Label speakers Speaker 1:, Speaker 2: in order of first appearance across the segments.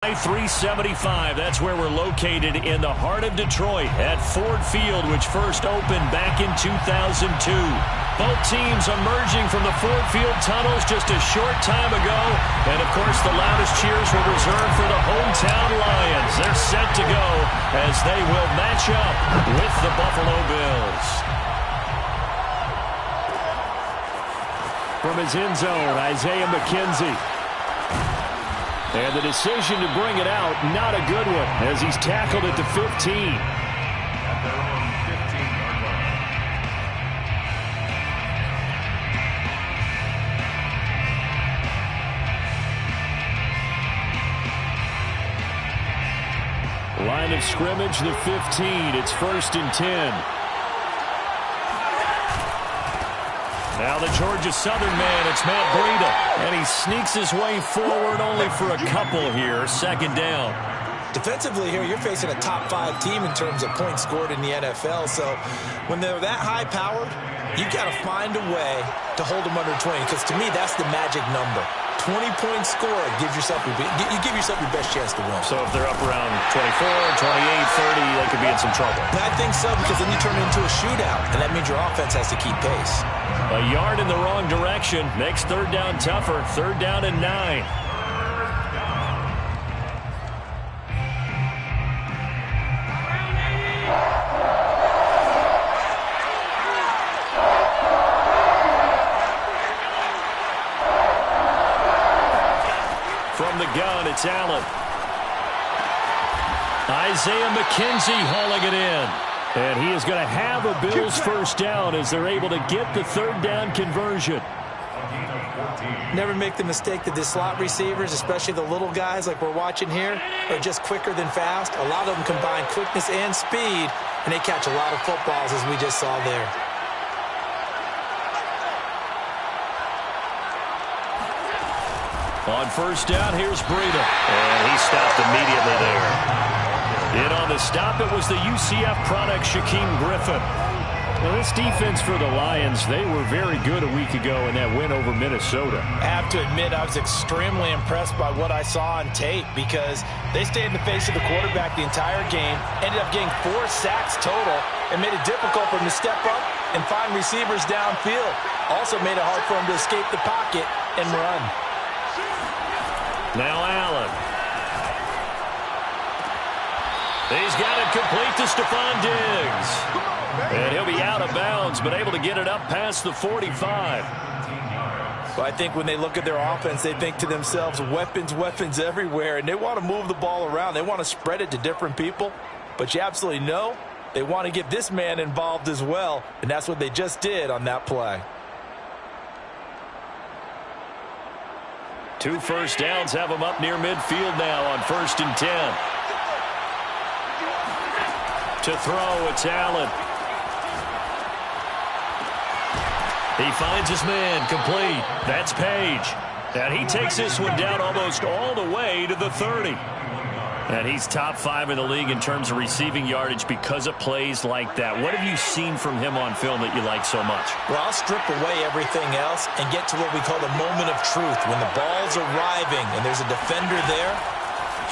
Speaker 1: I-375, that's where we're located in the heart of Detroit at Ford Field, which first opened back in 2002. Both teams emerging from the Ford Field tunnels just a short time ago. And, of course, the loudest cheers were reserved for the hometown Lions. They're set to go as they will match up with the Buffalo Bills. From his end zone, Isaiah McKenzie. And the decision to bring it out, not a good one, as he's tackled at the 15.
Speaker 2: At their own 15-yard line.
Speaker 1: Line of scrimmage, the 15. It's 1st and 10. Now the Georgia Southern man, it's Matt Breida. And he sneaks his way forward only for a couple here. 2nd down.
Speaker 3: Defensively here, you're facing a top-5 team in terms of points scored in the NFL. So when they're that high-powered, you've got to find a way to hold them under 20. Because to me, that's the magic number. 20 points scored gives yourself you give yourself your best chance to win.
Speaker 1: So if they're up around 24, 28, 30, they could be in some trouble.
Speaker 3: I think so, because then you turn it into a shootout, and that means your offense has to keep pace.
Speaker 1: A yard in the wrong direction makes 3rd down tougher. 3rd down and 9. From the gun, it's Allen. Isaiah McKenzie hauling it in. And he is going to have a Bills 1st down as they're able to get the 3rd down conversion.
Speaker 3: Never make the mistake that the slot receivers, especially the little guys like we're watching here, are just quicker than fast. A lot of them combine quickness and speed, and they catch a lot of footballs, as we just saw there.
Speaker 1: On 1st down, here's Breida. And he stopped immediately there. In on the stop, it was the UCF product, Shaquem Griffin. Now, this defense for the Lions, they were very good a week ago in that win over Minnesota.
Speaker 3: I have to admit, I was extremely impressed by what I saw on tape because they stayed in the face of the quarterback the entire game, ended up getting 4 sacks total, and made it difficult for him to step up and find receivers downfield. Also made it hard for him to escape the pocket and run.
Speaker 1: Now Allen. He's got it complete to Stephon Diggs. And he'll be out of bounds, but able to get it up past the 45.
Speaker 3: Well, I think when they look at their offense, they think to themselves, weapons, weapons everywhere, and they want to move the ball around. They want to spread it to different people, but you absolutely know they want to get this man involved as well, and that's what they just did on that play.
Speaker 1: 2 first downs have them up near midfield now on 1st and 10. To throw, it's Allen. He finds his man, complete. That's Page. And he takes this one down almost all the way to the 30. And he's top 5 in the league in terms of receiving yardage because of plays like that. What have you seen from him on film that you like so much?
Speaker 3: Well, I'll strip away everything else and get to what we call the moment of truth. When the ball's arriving and there's a defender there,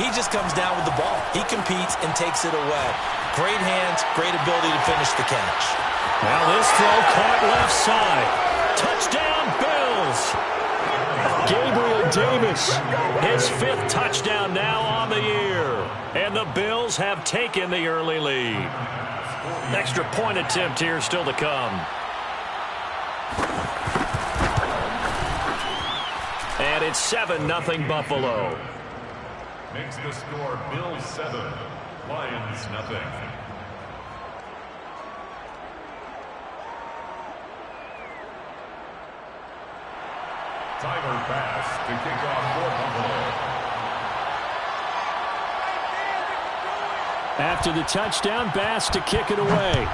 Speaker 3: he just comes down with the ball. He competes and takes it away. Great hands, great ability to finish the catch.
Speaker 1: Now this throw caught left side. Touchdown, Bills. Gabriel Davis, his 5th touchdown now on the year. And the Bills have taken the early lead. Extra point attempt here still to come. And it's 7-0 Buffalo.
Speaker 2: Makes the score Bills 7, Lions nothing. Tyler Bass to kick off for Buffalo.
Speaker 1: After the touchdown, Bass to kick it away.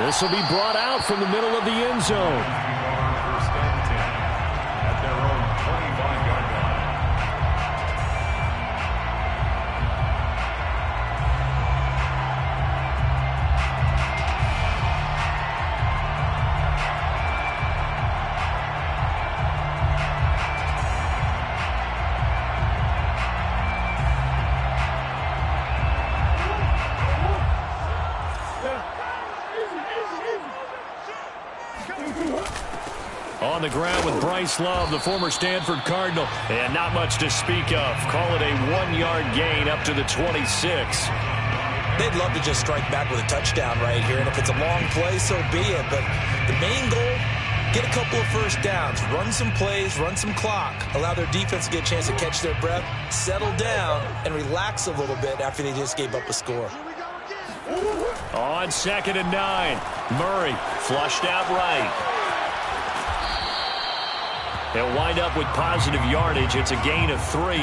Speaker 1: This will be brought out from the middle of the end zone.
Speaker 2: First and 10 at their own 25-yard line.
Speaker 1: on the ground with Bryce Love, the former Stanford Cardinal. And not much to speak of. Call it a 1-yard gain up to the 26.
Speaker 3: They'd love to just strike back with a touchdown right here. And if it's a long play, so be it. But the main goal, get a couple of first downs, run some plays, run some clock, allow their defense to get a chance to catch their breath, settle down, and relax a little bit after they just gave up a score.
Speaker 1: On 2nd and 9, Murray flushed out right. He'll wind up with positive yardage. It's a gain of 3,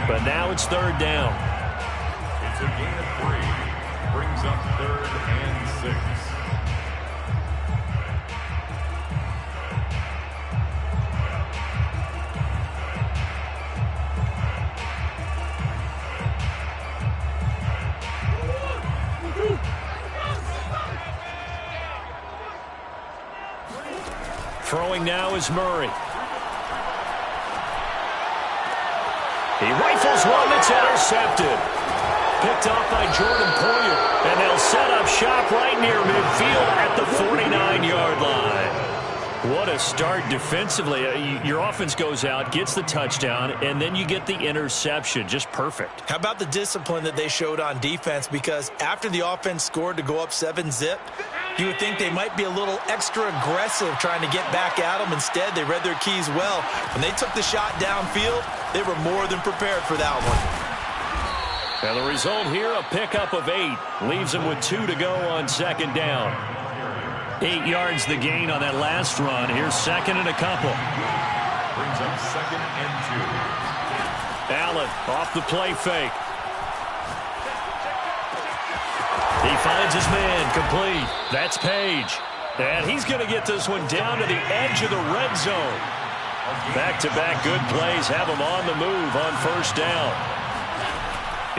Speaker 1: but now it's 3rd down.
Speaker 2: It's a gain of 3. Brings up 3rd and 6.
Speaker 1: Throwing now is Murray. He rifles one that's intercepted. Picked off by Jordan Poyer. And they'll set up shop right near midfield at the 49-yard line. What a start defensively. Your offense goes out, gets the touchdown, and then you get the interception. Just perfect.
Speaker 3: How about the discipline that they showed on defense? Because after the offense scored to go up 7-zip, you would think they might be a little extra aggressive trying to get back at them. Instead, they read their keys well. When they took the shot downfield, they were more than prepared for that one.
Speaker 1: And the result here, a pickup of 8. Leaves them with 2 to go on 2nd down. 8 yards the gain on that last run. Here's 2nd and a couple.
Speaker 2: Brings up 2nd and 2.
Speaker 1: Allen off the play fake. He finds his man complete. That's Page. And he's going to get this one down to the edge of the red zone. Back-to-back good plays have him on the move on 1st down.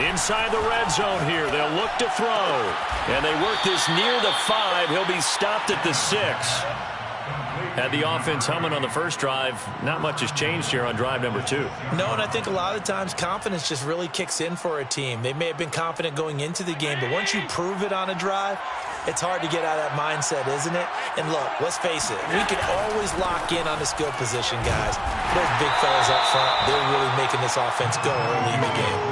Speaker 1: Inside the red zone here. They'll look to throw. And they work this near the 5. He'll be stopped at the 6. Had the offense humming on the first drive. Not much has changed here on drive number 2.
Speaker 3: No, and I think a lot of times confidence just really kicks in for a team. They may have been confident going into the game, but once you prove it on a drive, it's hard to get out of that mindset, isn't it? And look, let's face it, we can always lock in on the skill position, guys. Those big fellas up front, they're really making this offense go early in the game.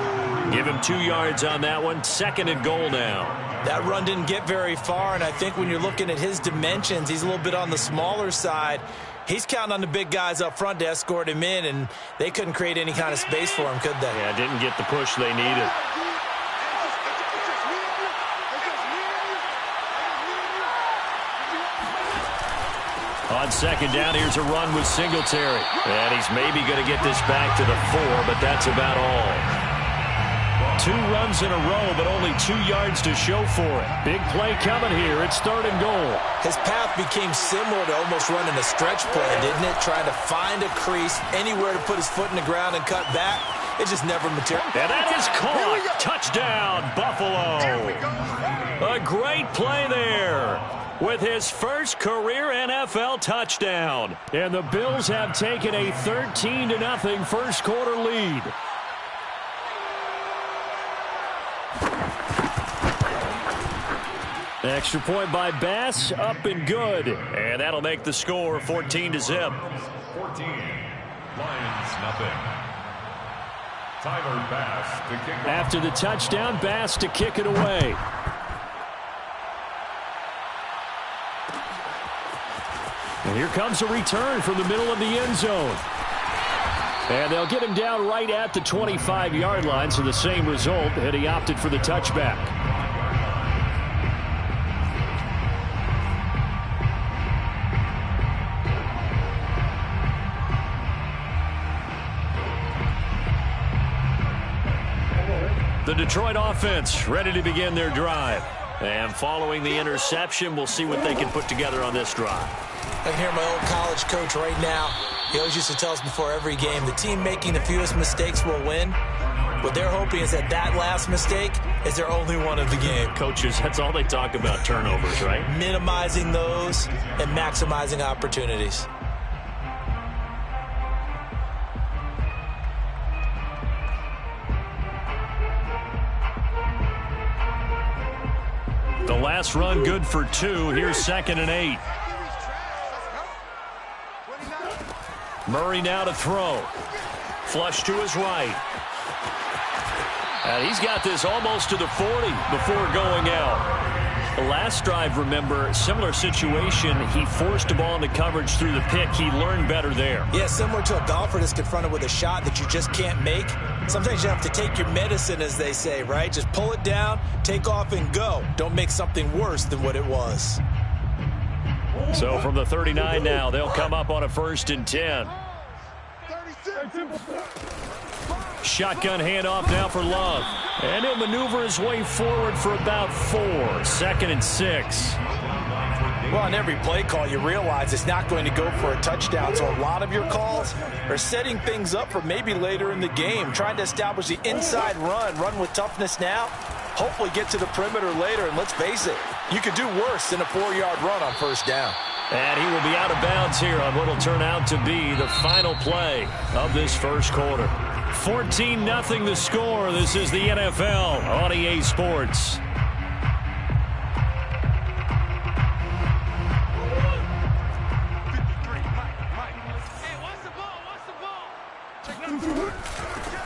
Speaker 1: Give him 2 yards on that one. 2nd and goal now.
Speaker 3: That run didn't get very far, and I think when you're looking at his dimensions, he's a little bit on the smaller side. He's counting on the big guys up front to escort him in, and they couldn't create any kind of space for him, could they?
Speaker 1: Yeah, didn't get the push they needed. On 2nd down, here's a run with Singletary. And he's maybe going to get this back to the 4, but that's about all. 2 runs in a row, but only 2 yards to show for it. Big play coming here. It's 3rd and goal.
Speaker 3: His path became similar to almost running a stretch play, didn't it? Trying to find a crease, anywhere to put his foot in the ground and cut back. It just never materialized.
Speaker 1: And that is caught. Touchdown, Buffalo. A great play there with his first career NFL touchdown. And the Bills have taken a 13-0 first quarter lead. Extra point by Bass, up and good. And that'll make the score 14-0.
Speaker 2: 14. Lions, nothing. Tyler Bass to kick off.
Speaker 1: After the touchdown, Bass to kick it away. And here comes a return from the middle of the end zone. And they'll get him down right at the 25-yard line, so the same result, and he opted for the touchback. The Detroit offense ready to begin their drive. And following the interception, we'll see what they can put together on this drive.
Speaker 3: I can hear my old college coach right now. He always used to tell us before every game, the team making the fewest mistakes will win. What they're hoping is that that last mistake is their only one of the game.
Speaker 1: Coaches, that's all they talk about, turnovers, right?
Speaker 3: Minimizing those and maximizing opportunities.
Speaker 1: The last run good for 2. Here's 2nd and 8. Murray now to throw. Flush to his right. And he's got this almost to the 40 before going out. The last drive, remember, similar situation. He forced the ball into coverage through the pick. He learned better there.
Speaker 3: Yeah, similar to a golfer that's confronted with a shot that you just can't make. Sometimes you have to take your medicine, as they say, right? Just pull it down, take off, and go. Don't make something worse than what it was.
Speaker 1: So from the 39 now, they'll come up on a 1st and 10. Shotgun handoff now for Love. And he'll maneuver his way forward for about 4. 2nd and 6.
Speaker 3: Well, on every play call, you realize it's not going to go for a touchdown. So a lot of your calls are setting things up for maybe later in the game, trying to establish the inside run with toughness now, hopefully get to the perimeter later. And let's face it, you could do worse than a 4-yard run on 1st down.
Speaker 1: And he will be out of bounds here on what will turn out to be the final play of this 1st quarter. 14-0 the score. This is the NFL on EA Sports.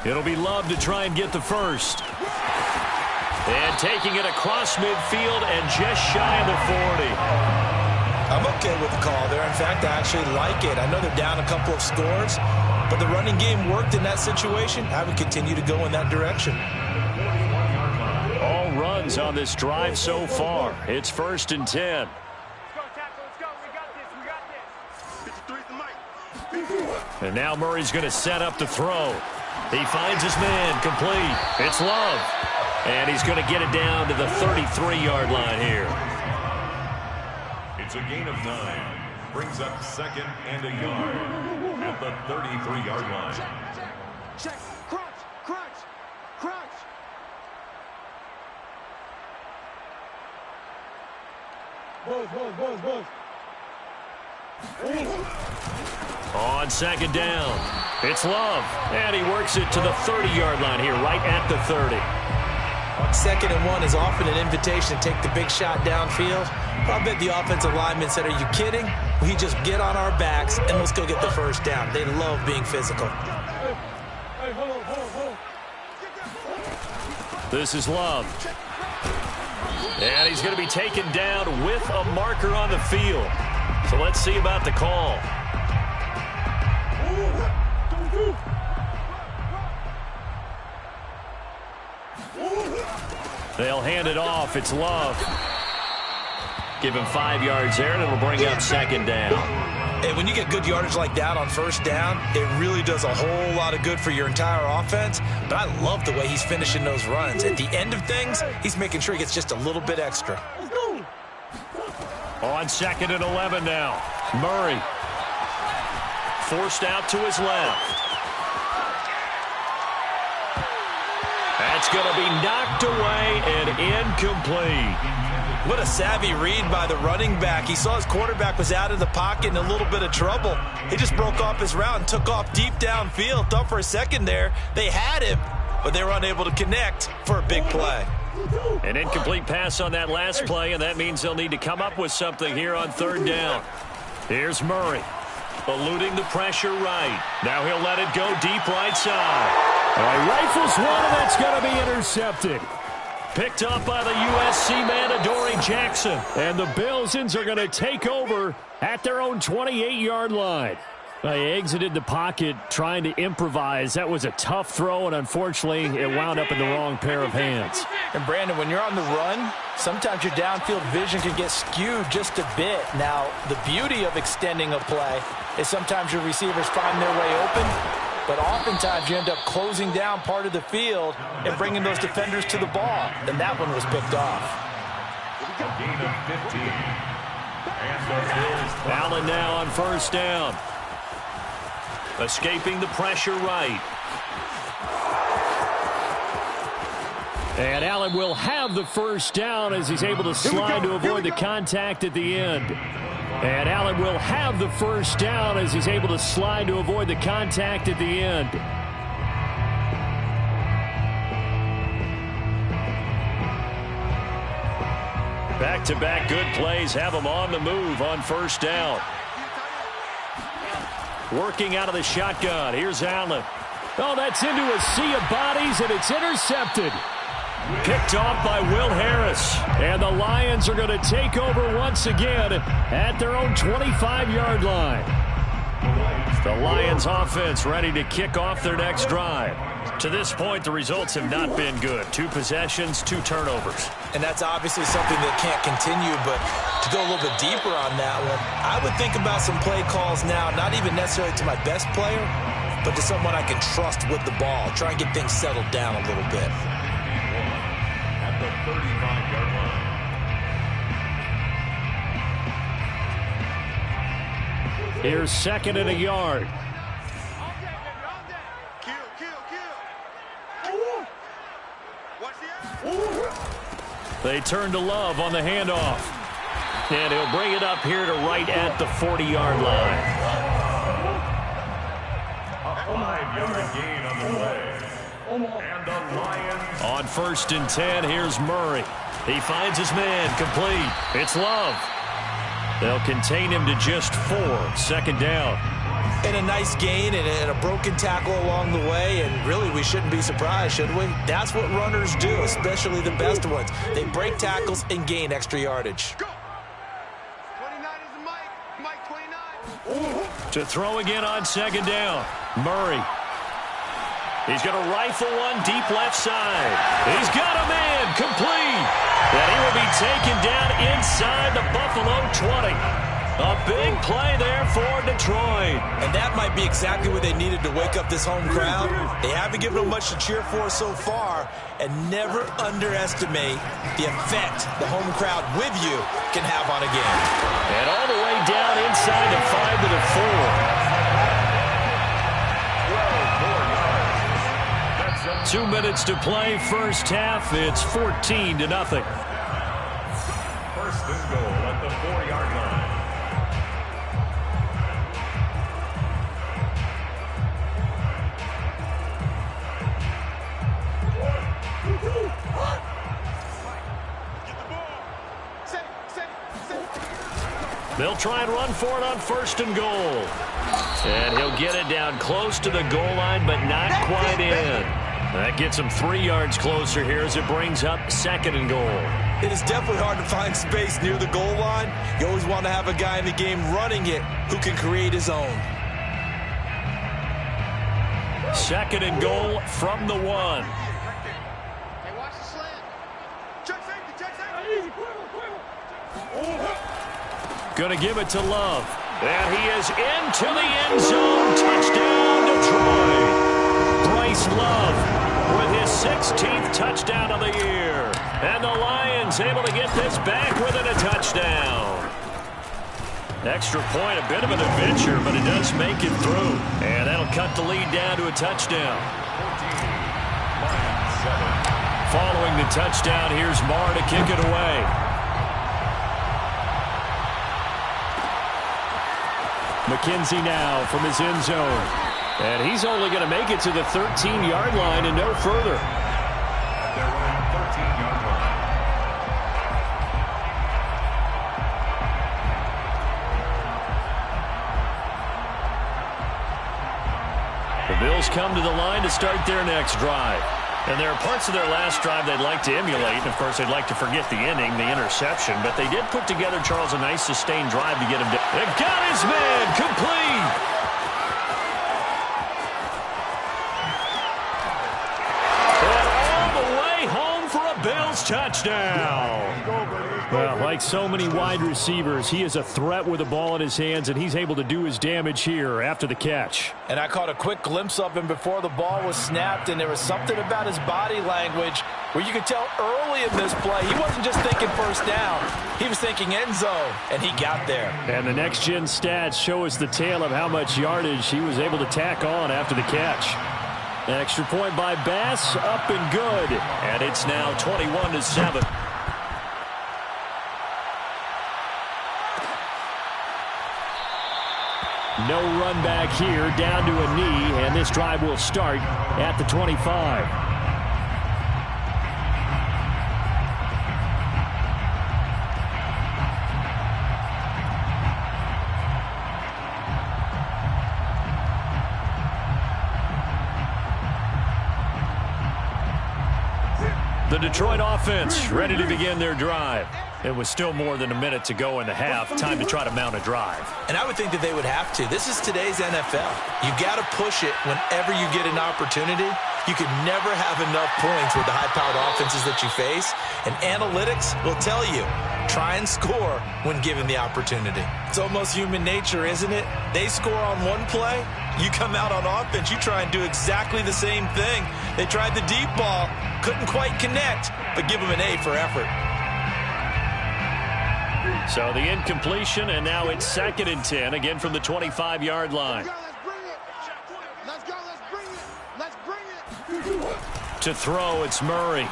Speaker 1: It'll be Love to try and get the first. And taking it across midfield and just shy of the 40.
Speaker 3: I'm okay with the call there. In fact, I actually like it. I know they're down a couple of scores, but the running game worked in that situation. I would continue to go in that direction.
Speaker 1: All runs on this drive so far. It's 1st and 10. And now Murray's going to set up the throw. He finds his man, complete. It's Love. And he's going to get it down to the 33-yard line here.
Speaker 2: It's a gain of 9. Brings up 2nd and a yard at the 33-yard line.
Speaker 4: Check. Crunch. Buzz.
Speaker 1: On 2nd down, it's Love. And he works it to the 30-yard line here, right at the 30.
Speaker 3: On 2nd and 1 is often an invitation to take the big shot downfield. I bet the offensive lineman said, are you kidding? We just get on our backs and let's go get the 1st down. They love being physical.
Speaker 4: Hey, hold.
Speaker 1: This is Love. And he's going to be taken down with a marker on the field. So let's see about the call. They'll hand it off. It's Love. Give him 5 yards there, and it'll bring up 2nd down.
Speaker 3: And when you get good yardage like that on 1st down, it really does a whole lot of good for your entire offense. But I love the way he's finishing those runs. At the end of things, he's making sure he gets just a little bit extra.
Speaker 1: On 2nd and 11 now. Murray. Forced out to his left. That's going to be knocked away and incomplete.
Speaker 3: What a savvy read by the running back. He saw his quarterback was out of the pocket in a little bit of trouble. He just broke off his route and took off deep downfield. Thought for a second there they had him, but they were unable to connect for a big play.
Speaker 1: An incomplete pass on that last play, and that means they'll need to come up with something here on 3rd down. Here's Murray, eluding the pressure right. Now he'll let it go deep right side. Rifles one, and that's going to be intercepted. Picked up by the USC man, Adoree Jackson. And the Bilsons are going to take over at their own 28-yard line. They exited the pocket trying to improvise. That was a tough throw, and unfortunately, it wound up in the wrong pair of hands.
Speaker 3: And, Brandon, when you're on the run, sometimes your downfield vision can get skewed just a bit. Now, the beauty of extending a play is sometimes your receivers find their way open, but oftentimes you end up closing down part of the field and bringing those defenders to the ball. And that one was picked off.
Speaker 2: A gain of 15. And the Bills.
Speaker 1: Allen now on 1st down. Escaping the pressure right. And Allen will have the 1st down as he's able to slide to avoid the contact at the end. And Allen will have the 1st down as he's able to slide to avoid the contact at the end. Back-to-back good plays have him on the move on 1st down. Working out of the shotgun. Here's Allen. Oh, that's into a sea of bodies, and it's intercepted. Picked off by Will Harris. And the Lions are going to take over once again at their own 25-yard line. The Lions offense ready to kick off their next drive. To this point, the results have not been good. 2 possessions, 2 turnovers.
Speaker 3: And that's obviously something that can't continue, but to go a little bit deeper on that one, I would think about some play calls now, not even necessarily to my best player, but to someone I can trust with the ball. Try and get things settled down a little bit.
Speaker 2: At the 35-yard line.
Speaker 1: Here's 2nd and a yard. They turn to Love on the handoff. And he'll bring it up here to right at the 40-yard line.
Speaker 2: A 5-yard gain on the play. And the Lions.
Speaker 1: On 1st and 10, here's Murray. He finds his man, complete. It's Love. They'll contain him to just 4. 2nd down.
Speaker 3: And a nice gain and a broken tackle along the way, and really we shouldn't be surprised, should we? That's what runners do, especially the best ones. They break tackles and gain extra yardage.
Speaker 4: Go. 29 is the Mike. Mike 29.
Speaker 1: To throw again on 2nd down. Murray. He's going to rifle one deep left side. He's got a man, complete. And he will be taken down inside the Buffalo 20. A big play there for Detroit.
Speaker 3: And that might be exactly what they needed to wake up this home crowd. They haven't given them much to cheer for so far, and never underestimate the effect the home crowd with you can have on a game.
Speaker 1: And all the way down inside the 5 to the 4. 2 minutes to play, first half. It's 14-0.
Speaker 2: 1st and goal at the 4-yard line.
Speaker 1: They'll try and run for it on 1st and goal. And he'll get it down close to the goal line, but not quite in. That gets him 3 yards closer here as it brings up 2nd and goal.
Speaker 3: It is definitely hard to find space near the goal line. You always want to have a guy in the game running it who can create his own.
Speaker 1: 2nd and goal from the 1.
Speaker 4: Hey, watch the slant. Check safety, check safety.
Speaker 1: Going to give it to Love. And he is into the end zone. Touchdown, Detroit. Bryce Love with his 16th touchdown of the year. And the Lions able to get this back within a touchdown. Extra point, a bit of an adventure, but it does make it through. And that'll cut the lead down to a touchdown.
Speaker 2: 14,
Speaker 1: Following the touchdown, here's Marr to kick it away. McKenzie now from his end zone. And he's only going to make it to the 13-yard line and no further.
Speaker 2: They're running 13-yard line.
Speaker 1: The Bills come to the line to start their next drive. And there are parts of their last drive they'd like to emulate. And, of course, they'd like to forget the inning, the interception. But they did put together, Charles, a nice sustained drive to get him down. They've got his man complete. And all the way home for a Bills touchdown. Well, like so many wide receivers, he is a threat with the ball in his hands, and he's able to do his damage here after the catch.
Speaker 3: And I caught a quick glimpse of him before the ball was snapped, and there was something about his body language where you could tell early in this play he wasn't just thinking 1st down. He was thinking end zone, and he got there.
Speaker 1: And the next-gen stats show us the tale of how much yardage he was able to tack on after the catch. Extra point by Bass, up and good. And it's now 21-7. No run back here, down to a knee, and this drive will start at the 25. The Detroit offense ready to begin their drive. It was still more than a minute to go in the half. Time to try to mount a drive.
Speaker 3: And I would think that they would have to. This is today's NFL. You got to push it whenever you get an opportunity. You could never have enough points with the high-powered offenses that you face. And analytics will tell you, try and score when given the opportunity. It's almost human nature, isn't it? They score on one play. You come out on offense, you try and do exactly the same thing. They tried the deep ball, couldn't quite connect, but give them an A for effort.
Speaker 1: So the incompletion, and now it's 2nd and 10, again from the 25-yard line.
Speaker 4: Let's go, let's bring it. Let's bring it.
Speaker 1: To throw, it's Murray.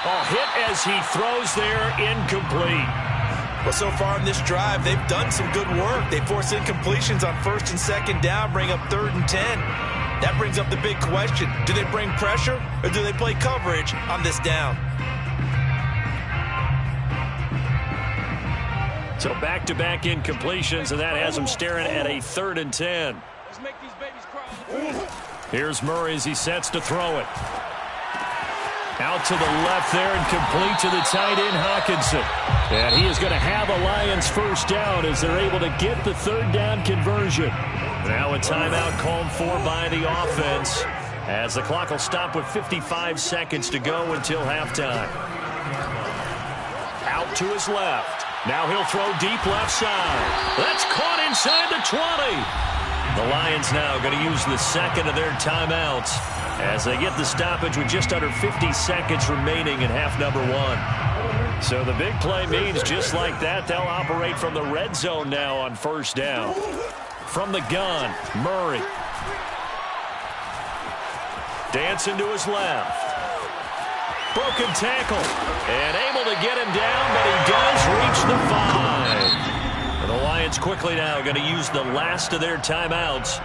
Speaker 1: Oh, hit as he throws there, incomplete.
Speaker 3: Well, so far in this drive, they've done some good work. They force incompletions on 1st and 2nd down, bring up 3rd and 10. That brings up the big question. Do they bring pressure, or do they play coverage on this down?
Speaker 1: So back-to-back incompletions, and that has them staring at a 3rd and 10.
Speaker 4: Let's make these babies cry.
Speaker 1: Here's Murray as he sets to throw it. Out to the left there and complete to the tight end, Hockenson. And he is going to have a Lions first down as they're able to get the 3rd down conversion. Now a timeout called for by the offense as the clock will stop with 55 seconds to go until halftime. Out to his left. Now he'll throw deep left side. That's caught inside the 20. The Lions now going to use the 2nd of their timeouts as they get the stoppage with just under 50 seconds remaining in half number 1. So the big play means just like that, they'll operate from the red zone now on 1st down. From the gun, Murray. Dancing to his left. Broken tackle. And able to get him down, but he does reach the 5. And the Lions quickly now going to use the last of their timeouts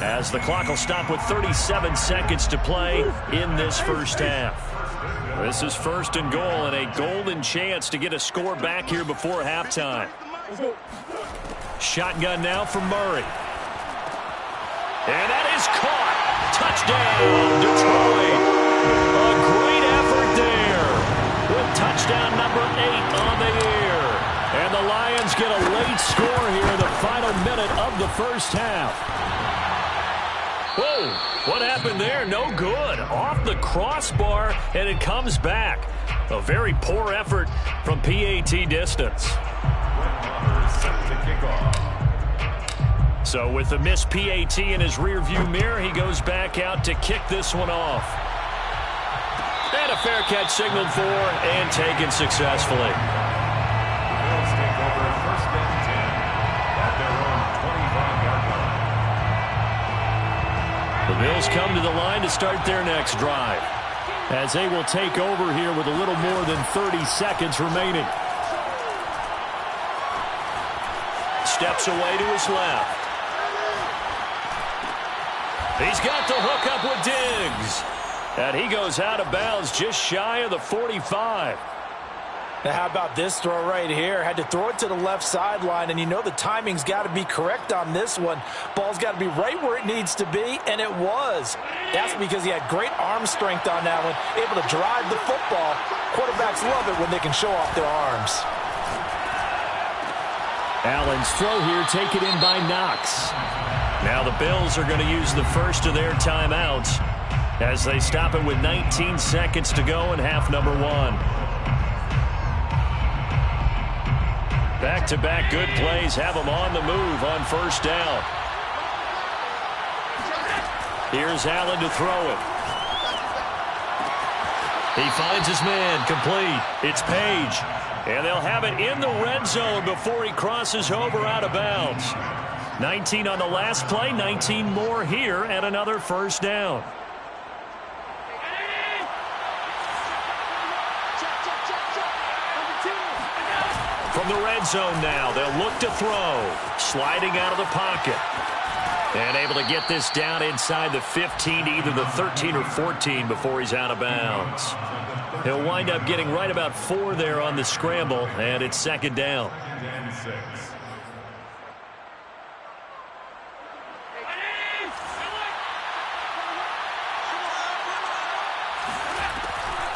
Speaker 1: as the clock will stop with 37 seconds to play in this first half. This is 1st and goal and a golden chance to get a score back here before halftime. Shotgun now from Murray. And that is caught. Touchdown, Detroit. A great effort there with touchdown number 8 on the year. And the Lions get a late score here in the final minute of the first half. Whoa, what happened there? No good. Off the crossbar, and it comes back. A very poor effort from PAT distance. So with the missed PAT in his rearview mirror, he goes back out to kick this one off. And a fair catch signaled for and taken successfully.
Speaker 2: Bills take over 1st and 10 at their own 25-yard line.
Speaker 1: The Bills come to the line to start their next drive as they will take over here with a little more than 30 seconds remaining. Steps away to his left. He's got the hook up with Diggs. And he goes out of bounds just shy of the 45.
Speaker 3: Now, how about this throw right here? Had to throw it to the left sideline, and you know the timing's got to be correct on this one. Ball's got to be right where it needs to be, and it was. That's because he had great arm strength on that one, able to drive the football. Quarterbacks love it when they can show off their arms.
Speaker 1: Allen's throw here taken in by Knox. Now the Bills are going to use the first of their timeouts as they stop it with 19 seconds to go in half number 1. Back-to-back good plays have them on the move on 1st down. Here's Allen to throw it. He finds his man, complete. It's Page. And they'll have it in the red zone before he crosses over out of bounds. 19 on the last play, 19 more here and another 1st down. From the red zone now, they'll look to throw. Sliding out of the pocket. And able to get this down inside the 15 to either the 13 or 14 before he's out of bounds. He'll wind up getting right about 4 there on the scramble, and it's 2nd down.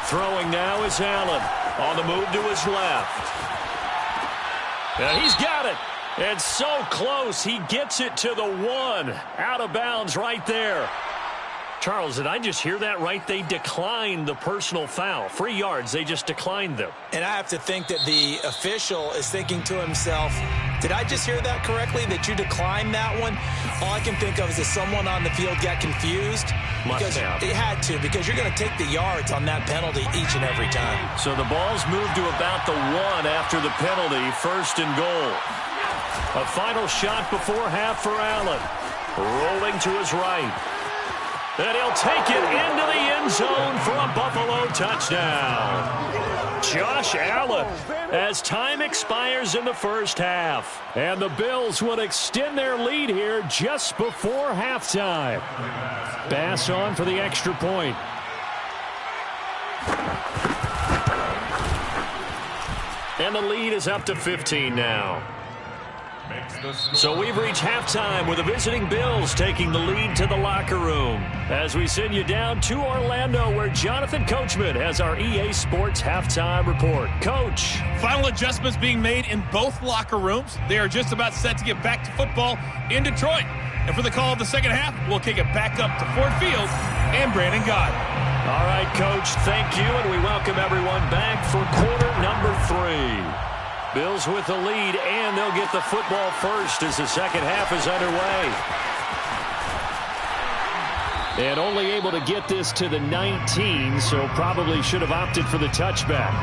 Speaker 1: Throwing now is Allen. On the move to his left. And he's got it. And so close, he gets it to the 1. Out of bounds right there. Charles, did I just hear that right? They declined the personal foul. 3 yards, they just declined them.
Speaker 3: And I have to think that the official is thinking to himself, did I just hear that correctly, that you declined that one? All I can think of is that someone on the field got confused. Because it had to, because you're going to take the yards on that penalty each and every time.
Speaker 1: So the ball's moved to about the 1 after the penalty, 1st and goal. A final shot before half for Allen. Rolling to his right. And he'll take it into the end zone for a Buffalo touchdown. Josh Allen, as time expires in the first half. And the Bills will extend their lead here just before halftime. Bass on for the extra point. And the lead is up to 15 now. So we've reached halftime with the visiting Bills taking the lead to the locker room. As we send you down to Orlando, where Jonathan Coachman has our EA Sports halftime report. Coach.
Speaker 5: Final adjustments being made in both locker rooms. They are just about set to get back to football in Detroit. And for the call of the second half, we'll kick it back up to Ford Field and Brandon Gott.
Speaker 1: All right, Coach, thank you, and we welcome everyone back for quarter number 3. Bills with the lead, and they'll get the football first as the second half is underway. And only able to get this to the 19, so probably should have opted for the touchback.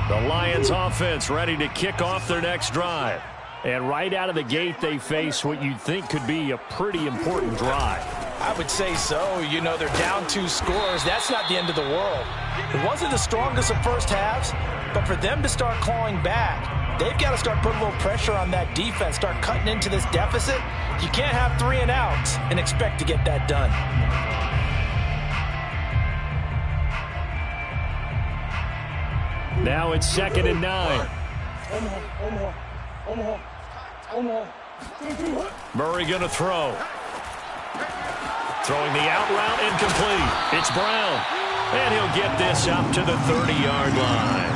Speaker 1: The Lions offense ready to kick off their next drive. And right out of the gate, they face what you'd think could be a pretty important drive.
Speaker 3: I would say so. You know, they're down 2 scores. That's not the end of the world. It wasn't the strongest of first halves, but for them to start clawing back, they've got to start putting a little pressure on that defense, start cutting into this deficit. You can't have 3 and outs and expect to get that done.
Speaker 1: Now it's 2nd and 9. Murray going to throw. Throwing the out route incomplete. It's Brown. And he'll get this up to the 30-yard line.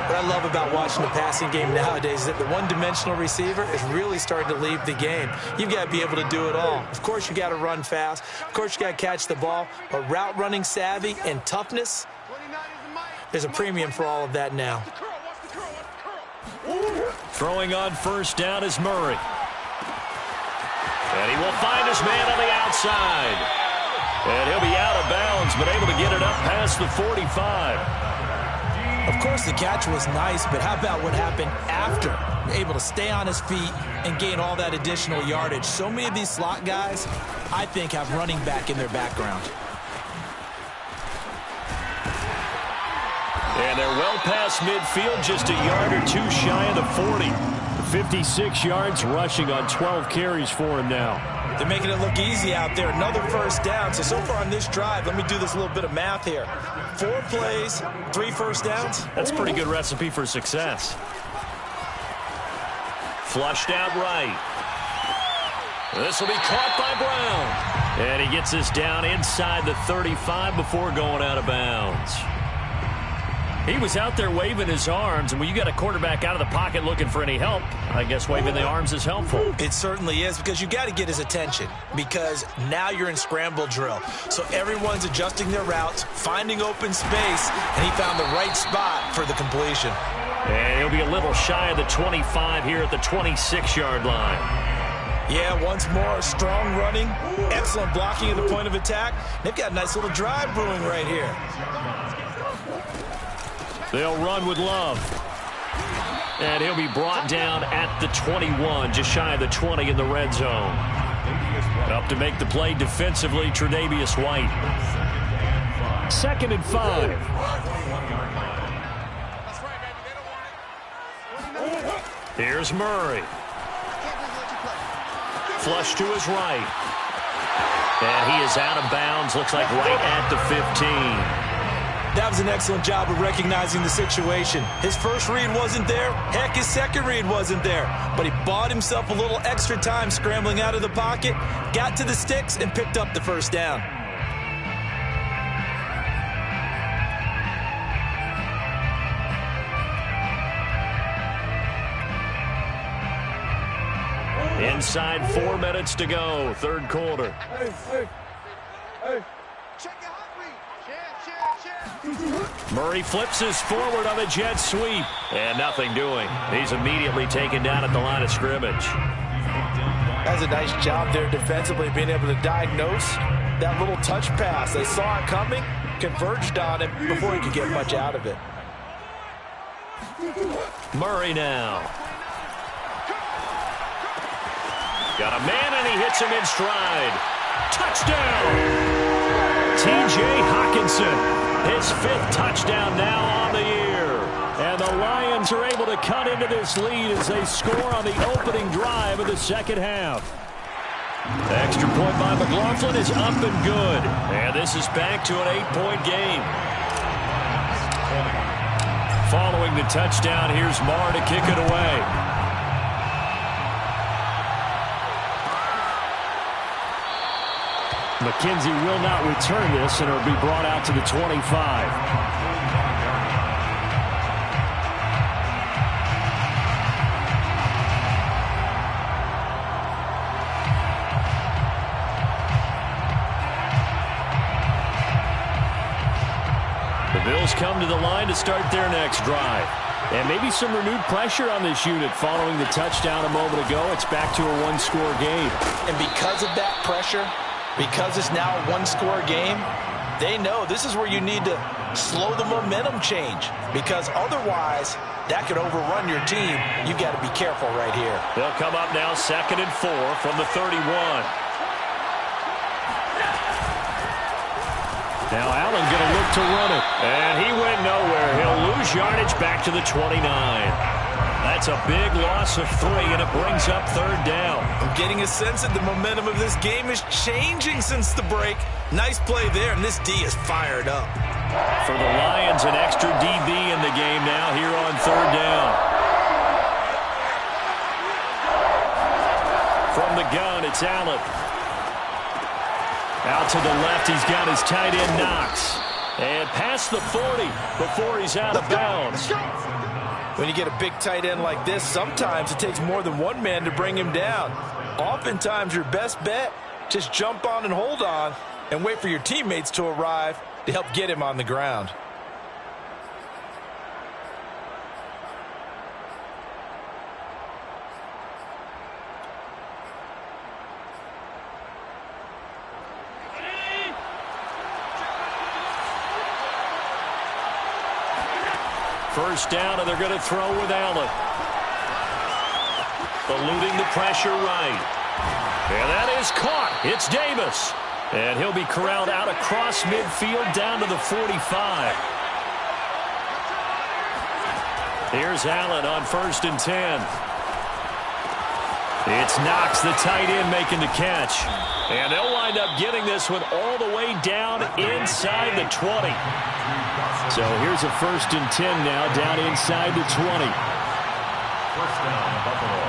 Speaker 3: What I love about watching the passing game nowadays is that the one-dimensional receiver is really starting to leave the game. You've got to be able to do it all. Of course, you got to run fast. Of course, you got to catch the ball. But route running savvy and toughness, there's a premium for all of that now.
Speaker 1: Throwing on first down is Murray. And he will find his man on the outside. And he'll be out of bounds, but able to get it up past the 45.
Speaker 3: Of course, the catch was nice, but how about what happened after? Able to stay on his feet and gain all that additional yardage. So many of these slot guys, I think, have running back in their background.
Speaker 1: And they're well past midfield, just a yard or 2 shy of the 40. 56 yards rushing on 12 carries for him now.
Speaker 3: They're making it look easy out there. Another first down. So far on this drive, let me do this little bit of math here. 4 plays, 3 first downs.
Speaker 1: That's a pretty good recipe for success. Flushed out right. This will be caught by Brown. And he gets this down inside the 35 before going out of bounds. He was out there waving his arms, and when you got a quarterback out of the pocket looking for any help, I guess waving the arms is helpful.
Speaker 3: It certainly is, because you got to get his attention, because now you're in scramble drill. So everyone's adjusting their routes, finding open space, and he found the right spot for the completion.
Speaker 1: And he'll be a little shy of the 25 here at the 26-yard line.
Speaker 3: Yeah, once more, strong running, excellent blocking at the point of attack. They've got a nice little drive brewing right here.
Speaker 1: They'll run with Love. And he'll be brought down at the 21, just shy of the 20 in the red zone. Up to make the play defensively, Tre'Davious White. 2nd and 5. Here's Murray. Flush to his right. And he is out of bounds, looks like right at the 15.
Speaker 3: That was an excellent job of recognizing the situation. His first read wasn't there. Heck, his second read wasn't there. But he bought himself a little extra time scrambling out of the pocket, got to the sticks, and picked up the first down.
Speaker 1: Inside 4 minutes to go, third quarter.
Speaker 4: Check your heartbeat.
Speaker 1: Murray flips his forward on the jet sweep. And nothing doing. He's immediately taken down at the line of scrimmage.
Speaker 3: That's a nice job there defensively, being able to diagnose that little touch pass. They saw it coming, converged on it before he could get much out of it.
Speaker 1: Murray now. Got a man, and he hits him in stride. Touchdown! T.J. Hockenson, his 5th touchdown now on the year. And the Lions are able to cut into this lead as they score on the opening drive of the second half. The extra point by McLaughlin is up and good. And this is back to an 8-point game. Following the touchdown, here's Marr to kick it away. McKenzie will not return this, and it'll be brought out to the 25. The Bills come to the line to start their next drive. And maybe some renewed pressure on this unit following the touchdown a moment ago. It's back to a one-score game.
Speaker 3: And because of that pressure, because it's now a one-score game, they know this is where you need to slow the momentum change, because otherwise that could overrun your team. You've got to be careful right here.
Speaker 1: They'll come up now 2nd and 4 from the 31. Now Allen going to look to run it. And he went nowhere. He'll lose yardage back to the 29. That's a big loss of 3, and it brings up 3rd down.
Speaker 3: I'm getting a sense that the momentum of this game is changing since the break. Nice play there, and this D is fired up.
Speaker 1: For the Lions, an extra DB in the game now here on 3rd down. From the gun, it's Allen. Out to the left, he's got his tight end Knox. And past the 40 before he's out of bounds.
Speaker 3: When you get a big tight end like this, sometimes it takes more than one man to bring him down. Oftentimes, your best bet, just jump on and hold on and wait for your teammates to arrive to help get him on the ground.
Speaker 1: First down, and they're going to throw with Allen. Eluding the pressure right. And that is caught. It's Davis. And he'll be corralled out across midfield down to the 45. Here's Allen on 1st and 10. It's Knox, the tight end, making the catch. And they'll wind up getting this one all the way down inside the 20. So here's a 1st and 10 now, down inside the 20.
Speaker 2: First down, Buffalo.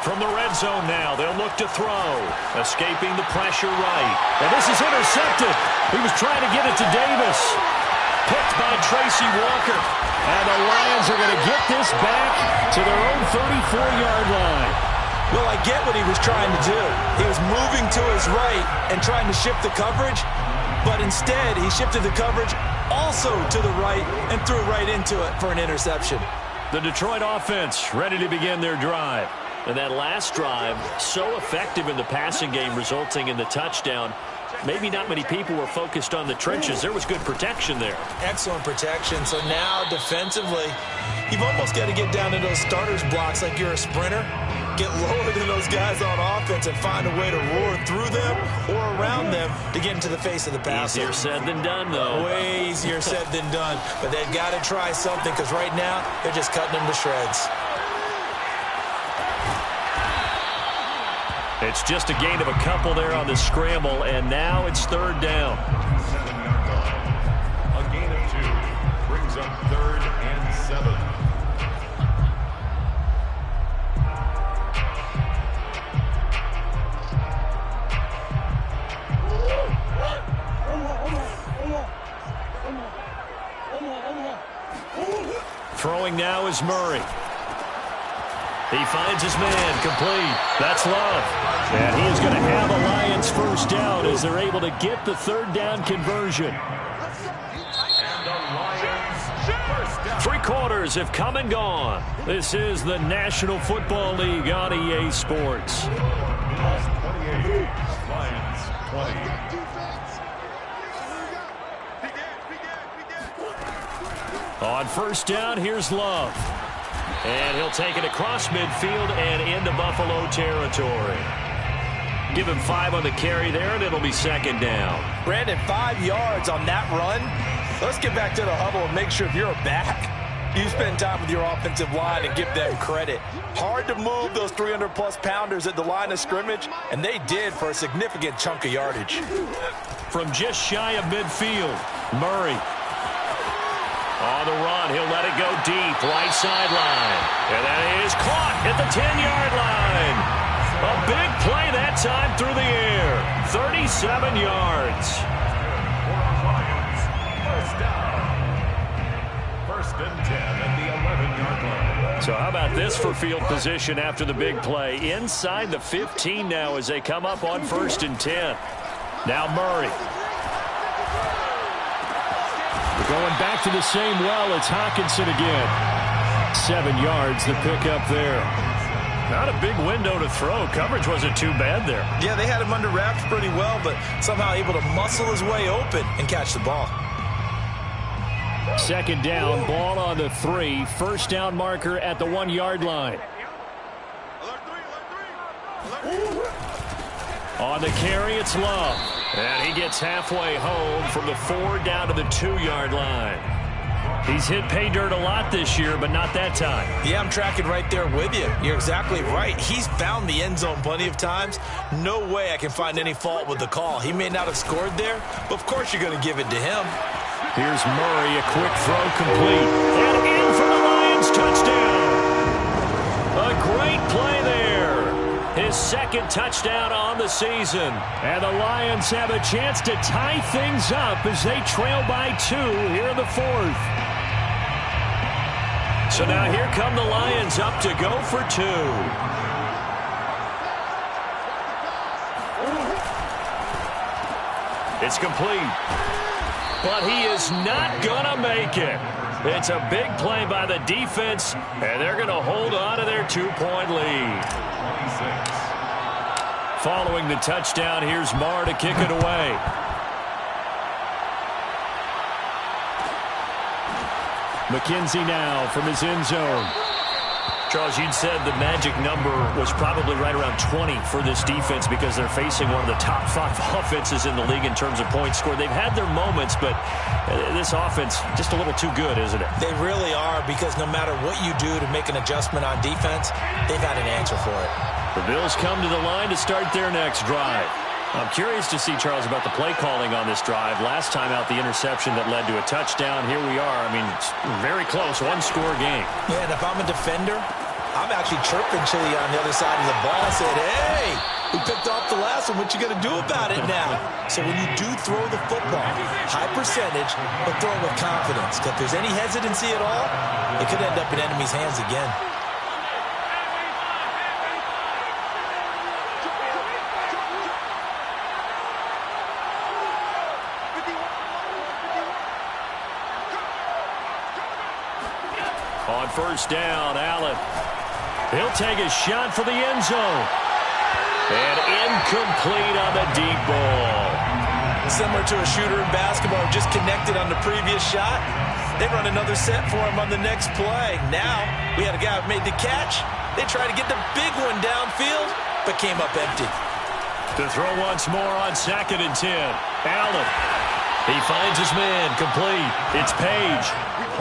Speaker 1: From the red zone now, they'll look to throw. Escaping the pressure right. And this is intercepted. He was trying to get it to Davis. Picked by Tracy Walker. And the Lions are going to get this back to their own 34-yard line.
Speaker 3: Well, I get what he was trying to do. He was moving to his right and trying to shift the coverage, but instead he shifted the coverage also to the right and threw right into it for an interception.
Speaker 1: The Detroit offense ready to begin their drive. And that last drive, so effective in the passing game, resulting in the touchdown. Maybe not many people were focused on the trenches. There was good protection there.
Speaker 3: Excellent protection. So now defensively, you've almost got to get down to those starters blocks like you're a sprinter get lower than those guys on offense and find a way to roar through them or around them to get into the face of the passer.
Speaker 1: Easier said than done, though.
Speaker 3: Way easier said than done. But they've got to try something because right now they're just cutting them to shreds.
Speaker 1: It's just a gain of a couple there on the scramble, and now it's third down.
Speaker 2: 7-yard line. A gain of 2 brings up 3rd and 7.
Speaker 1: Throwing now is Murray. He finds his man, complete. That's Love. And he is going to have a Lions first down as they're able to get the third down conversion.
Speaker 2: And the Lions first down.
Speaker 1: 3 quarters have come and gone. This is the National Football League on EA Sports.
Speaker 2: 28, Lions 20.
Speaker 1: On first down, here's Love. And he'll take it across midfield and into Buffalo territory. Give him 5 on the carry there, and it'll be second down.
Speaker 3: Brandon, 5 yards on that run. Let's get back to the huddle and make sure if you're a back, you spend time with your offensive line and give them credit. Hard to move those 300-plus pounders at the line of scrimmage, and they did for a significant chunk of yardage.
Speaker 1: From just shy of midfield, Murray. On the run, he'll let it go deep, right sideline. And that is caught at the 10-yard line. A big play that time through the air. 37 yards.
Speaker 2: Lions first down. 1st and 10 at the 11-yard line.
Speaker 1: So how about this for field position after the big play? Inside the 15 now as they come up on 1st and 10. Now Murray. We're going back to the same well. It's Hockenson again. 7 yards, the pickup there. Not a big window to throw. Coverage wasn't too bad there.
Speaker 3: Yeah, they had him under wraps pretty well, but somehow able to muscle his way open and catch the ball.
Speaker 1: Second down, ball on the 3. First down marker at the 1-yard line. On the carry, it's Love. And he gets halfway home from the 4 down to the 2-yard line. He's hit pay dirt a lot this year, but not that time.
Speaker 3: Yeah, I'm tracking right there with you. You're exactly right. He's found the end zone plenty of times. No way I can find any fault with the call. He may not have scored there, but of course you're going to give it to him.
Speaker 1: Here's Murray, a quick throw complete. And in for the Lions touchdown. A great play there. His 2nd touchdown on the season. And the Lions have a chance to tie things up as they trail by 2 here in the 4th. So now here come the Lions up to go for 2. It's complete. But he is not going to make it. It's a big play by the defense, and they're going to hold on to their 2-point lead.
Speaker 2: 26.
Speaker 1: Following the touchdown, here's Marr to kick it away. McKenzie now from his end zone. Charles, you'd said the magic number was probably right around 20 for this defense because they're facing one of the top 5 offenses in the league in terms of points scored. They've had their moments, but this offense just a little too good, isn't it?
Speaker 3: They really are, because no matter what you do to make an adjustment on defense, they've got an answer for it.
Speaker 1: The Bills come to the line to start their next drive. I'm curious to see, Charles, about the play calling on this drive. Last time out, the interception that led to a touchdown. Here we are. I mean, it's very close, 1-score game.
Speaker 3: Yeah, and if I'm a defender, I'm actually chirping Chili on the other side of the ball. I said, hey, we picked off the last one. What you going to do about it now? So when you do throw the football, high percentage, but throw it with confidence. If there's any hesitancy at all, it could end up in enemy's hands again.
Speaker 1: On first down, Allen. He'll take a shot for the end zone. And incomplete on the deep ball.
Speaker 3: Similar to a shooter in basketball, just connected on the previous shot. They run another set for him on the next play. Now, we had a guy who made the catch. They tried to get the big one downfield, but came up empty.
Speaker 1: To throw once more on 2nd and 10. Allen. He finds his man complete. It's Page.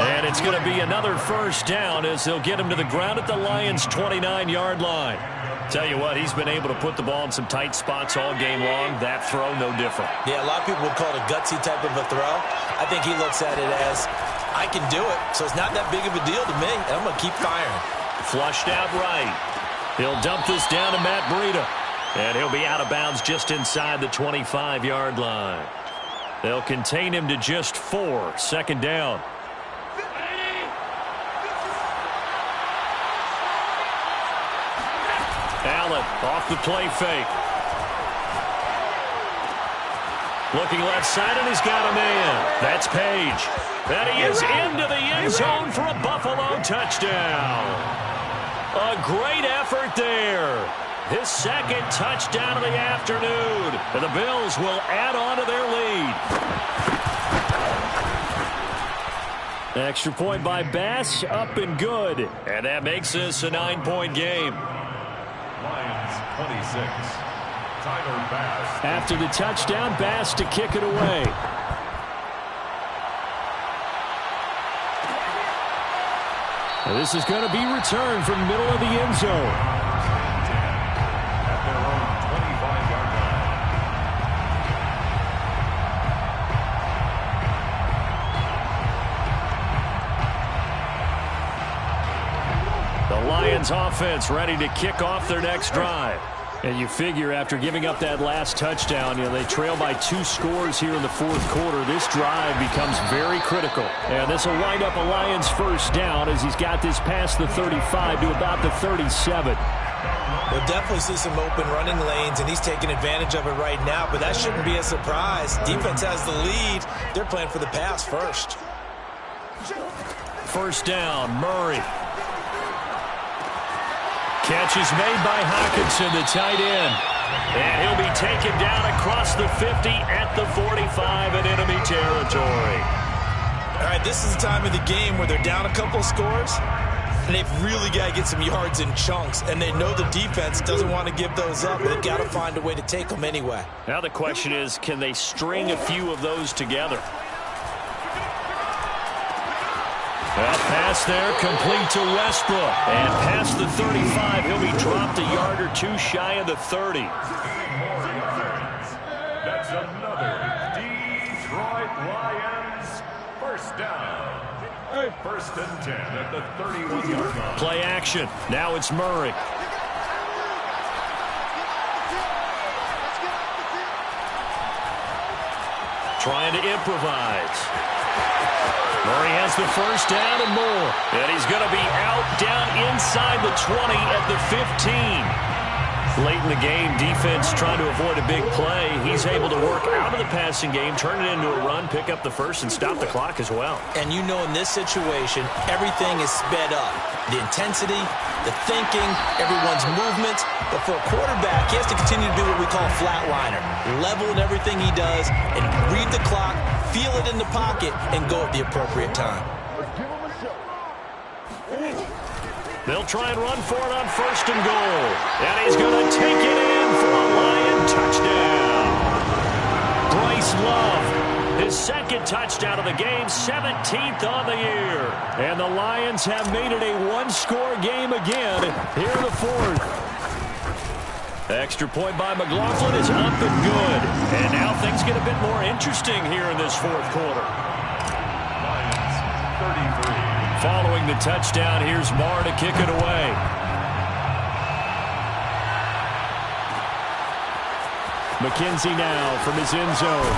Speaker 1: And it's going to be another first down as they'll get him to the ground at the Lions' 29-yard line. Tell you what, he's been able to put the ball in some tight spots all game long. That throw, no different.
Speaker 3: Yeah, a lot of people would call it a gutsy type of a throw. I think he looks at it as, I can do it, so it's not that big of a deal to me, and I'm going to keep firing.
Speaker 1: Flushed out right. He'll dump this down to Matt Breida. And he'll be out of bounds just inside the 25-yard line. They'll contain him to just 4. 2nd down. Allen off the play fake. Looking left side, and he's got a man. That's Page. And he is into the end zone for a Buffalo touchdown. A great effort there. His 2nd touchdown of the afternoon. And the Bills will add on to their lead. Extra point by Bass, up and good. And that makes this a 9-point game.
Speaker 2: Lions 26. Tyler Bass.
Speaker 1: After the touchdown, Bass to kick it away. And this is going to be returned from the middle of the end zone. Lions offense ready to kick off their next drive. And you figure after giving up that last touchdown, they trail by 2 scores here in the 4th quarter. This drive becomes very critical. And this will wind up a Lions first down as he's got this past the 35 to about the 37.
Speaker 3: We'll definitely see some open running lanes, and he's taking advantage of it right now, but that shouldn't be a surprise. Defense has the lead. They're playing for the pass first.
Speaker 1: First down, Murray. Catch is made by Hockenson, the tight end. And he'll be taken down across the 50 at the 45 in enemy territory.
Speaker 3: All right, this is the time of the game where they're down a couple of scores, and they've really got to get some yards in chunks, and they know the defense doesn't want to give those up. They've got to find a way to take them anyway.
Speaker 1: Now the question is, can they string a few of those together? Well, pass there, complete to Westbrook. And past the 35, he'll be dropped a yard or 2 shy of the 30.
Speaker 2: That's another Detroit Lions first down. 1st and 10 at the 31-yard line.
Speaker 1: Play action. Now it's Murray. Trying to improvise. Murray has the first down and more. And he's going to be out down inside the 20 at the 15. Late in the game, defense trying to avoid a big play. He's able to work out of the passing game, turn it into a run, pick up the first, and stop the clock as well.
Speaker 3: And you know in this situation, everything is sped up. The intensity, the thinking, everyone's movements. But for a quarterback, he has to continue to do what we call a flatliner. Level in everything he does and read the clock, feel it in the pocket, and go at the appropriate time.
Speaker 1: They'll try and run for it on 1st and goal. And he's going to take it in for a Lion touchdown. Bryce Love, his 2nd touchdown of the game, 17th on the year. And the Lions have made it a 1-score game again here in the 4th. Extra point by McLaughlin is up and good. And now things get a bit more interesting here in this 4th quarter.
Speaker 2: Lions 33.
Speaker 1: Following the touchdown, here's Marr to kick it away. McKenzie now from his end zone.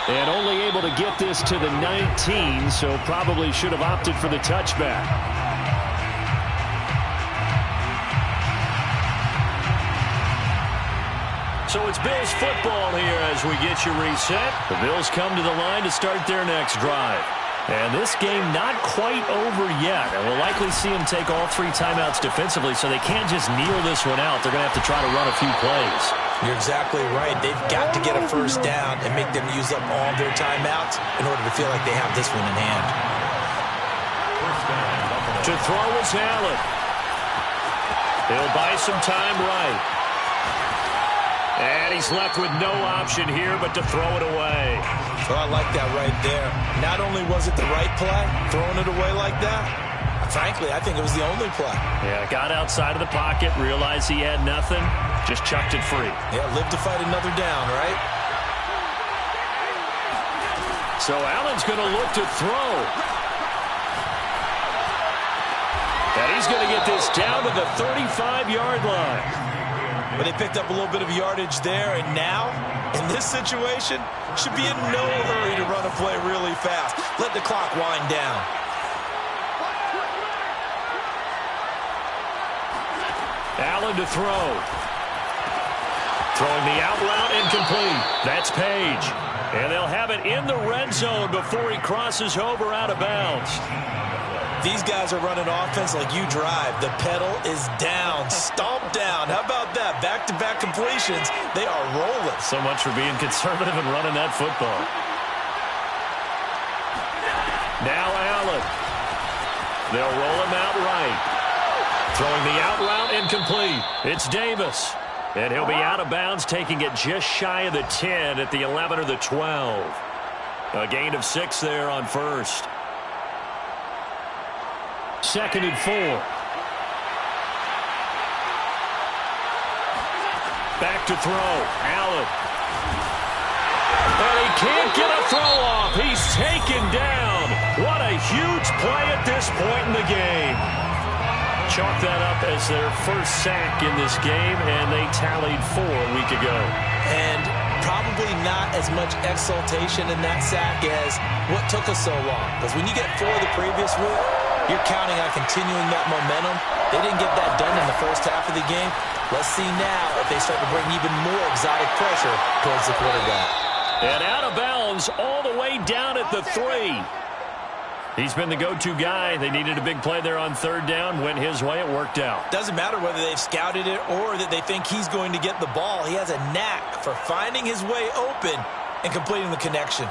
Speaker 1: And only able to get this to the 19, so probably should have opted for the touchback. So it's Bills football here as we get you reset. The Bills come to the line to start their next drive. And this game not quite over yet. And we'll likely see them take all 3 timeouts defensively, so they can't just kneel this one out. They're going to have to try to run a few plays.
Speaker 3: You're exactly right. They've got to get a first down and make them use up all their timeouts in order to feel like they have this one in hand.
Speaker 1: To throw is Allen. He'll buy some time right. And he's left with no option here but to throw it away.
Speaker 3: So I like that right there. Not only was it the right play, throwing it away like that, frankly, I think it was the only play.
Speaker 1: Yeah, got outside of the pocket, realized he had nothing, just chucked it free.
Speaker 3: Yeah, live to fight another down, right?
Speaker 1: So Allen's going to look to throw. And he's going to get this down to the 35-yard line.
Speaker 3: But they picked up a little bit of yardage there, and now, in this situation, should be in no hurry to run a play really fast. Let the clock wind down.
Speaker 1: Allen to throw. Throwing the out route incomplete. That's Page. And they'll have it in the red zone before he crosses over out of bounds.
Speaker 3: These guys are running offense like you drive. The pedal is down, stomp down. How about that? Back-to-back completions. They are rolling.
Speaker 1: So much for being conservative and running that football. Now Allen. They'll roll him out right. Throwing the out route incomplete. It's Davis. And he'll be out of bounds, taking it just shy of the 10 at the 11 or the 12. A gain of 6 there on first. 2nd and 4. Back to throw. Allen. And he can't get a throw off. He's taken down. What a huge play at this point in the game. Chalk that up as their first sack in this game, and they tallied 4 a week ago.
Speaker 3: And probably not as much exultation in that sack as what took us so long. Because when you get 4 the previous week, you're counting on continuing that momentum. They didn't get that done in the first half of the game. Let's see now if they start to bring even more exotic pressure towards the quarterback.
Speaker 1: And out of bounds all the way down at the 3. He's been the go-to guy. They needed a big play there on 3rd down. Went his way. It worked out.
Speaker 3: Doesn't matter whether they've scouted it or that they think he's going to get the ball. He has a knack for finding his way open and completing the connection.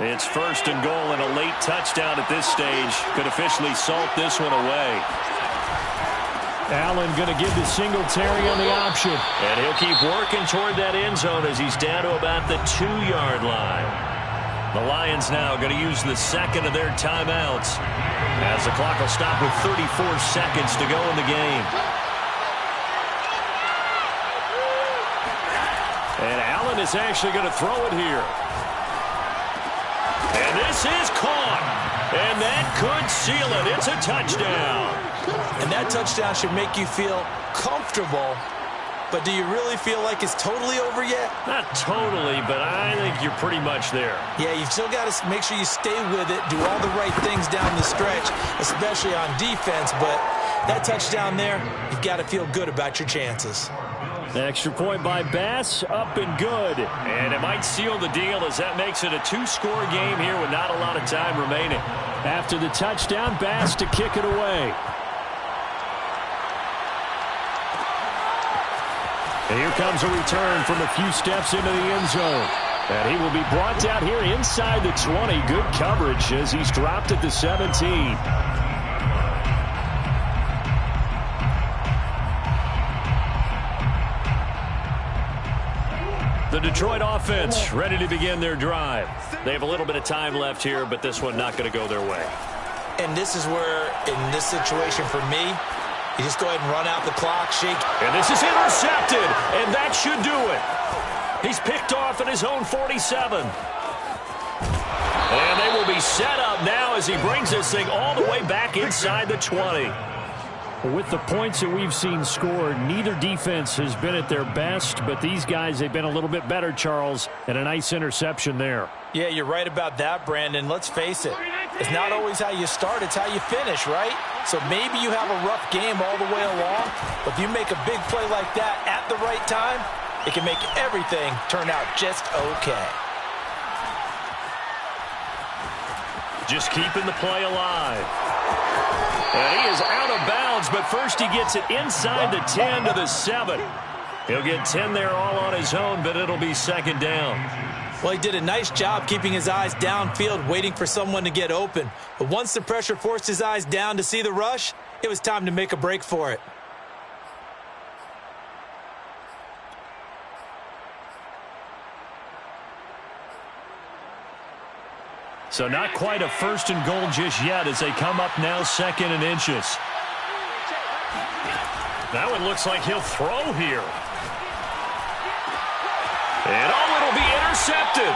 Speaker 1: It's 1st and goal, and a late touchdown at this stage could officially salt this one away. Allen going to give the Singletary on the option. And he'll keep working toward that end zone as he's down to about the 2-yard line. The Lions now going to use the 2nd of their timeouts as the clock will stop with 34 seconds to go in the game. And Allen is actually going to throw it here. And this is caught. And that could seal it. It's a touchdown.
Speaker 3: And that touchdown should make you feel comfortable. But do you really feel like it's totally over yet?
Speaker 1: Not totally, but I think you're pretty much there.
Speaker 3: Yeah, you've still got to make sure you stay with it, do all the right things down the stretch, especially on defense. But that touchdown there, you've got to feel good about your chances.
Speaker 1: Extra point by Bass, up and good. And it might seal the deal as that makes it a 2-score game here with not a lot of time remaining. After the touchdown, Bass to kick it away. And here comes a return from a few steps into the end zone. And he will be brought down here inside the 20. Good coverage as he's dropped at the 17. The Detroit offense ready to begin their drive. They have a little bit of time left here, but this one not going to go their way.
Speaker 3: And this is where, in this situation for me, you just go ahead and run out the clock, shake.
Speaker 1: And this is intercepted, and that should do it. He's picked off at his own 47. And they will be set up now as he brings this thing all the way back inside the 20. With the points that we've seen scored, neither defense has been at their best, but these guys, they've been a little bit better, Charles, and a nice interception there.
Speaker 3: Yeah, you're right about that, Brandon. Let's face it. It's not always how you start, it's how you finish, right? So maybe you have a rough game all the way along, but if you make a big play like that at the right time, it can make everything turn out just okay.
Speaker 1: Just keeping the play alive. And he is out of bounds, but first he gets it inside the 10 to the 7. He'll get 10 there all on his own, but it'll be second down.
Speaker 3: Well, he did a nice job keeping his eyes downfield, waiting for someone to get open. But once the pressure forced his eyes down to see the rush, it was time to make a break for it.
Speaker 1: So not quite a first and goal just yet as they come up now second and inches. That one looks like he'll throw here. And it'll be intercepted.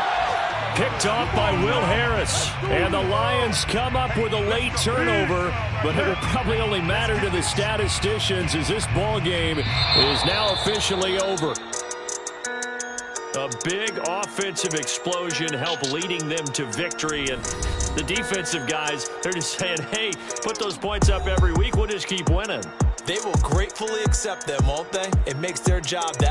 Speaker 1: Picked off by Will Harris. And the Lions come up with a late turnover, but it will probably only matter to the statisticians as this ball game is now officially over. A big offensive explosion helped leading them to victory. And the defensive guys, they're just saying, hey, put those points up every week. We'll just keep winning.
Speaker 3: They will gratefully accept them, won't they? It makes their job that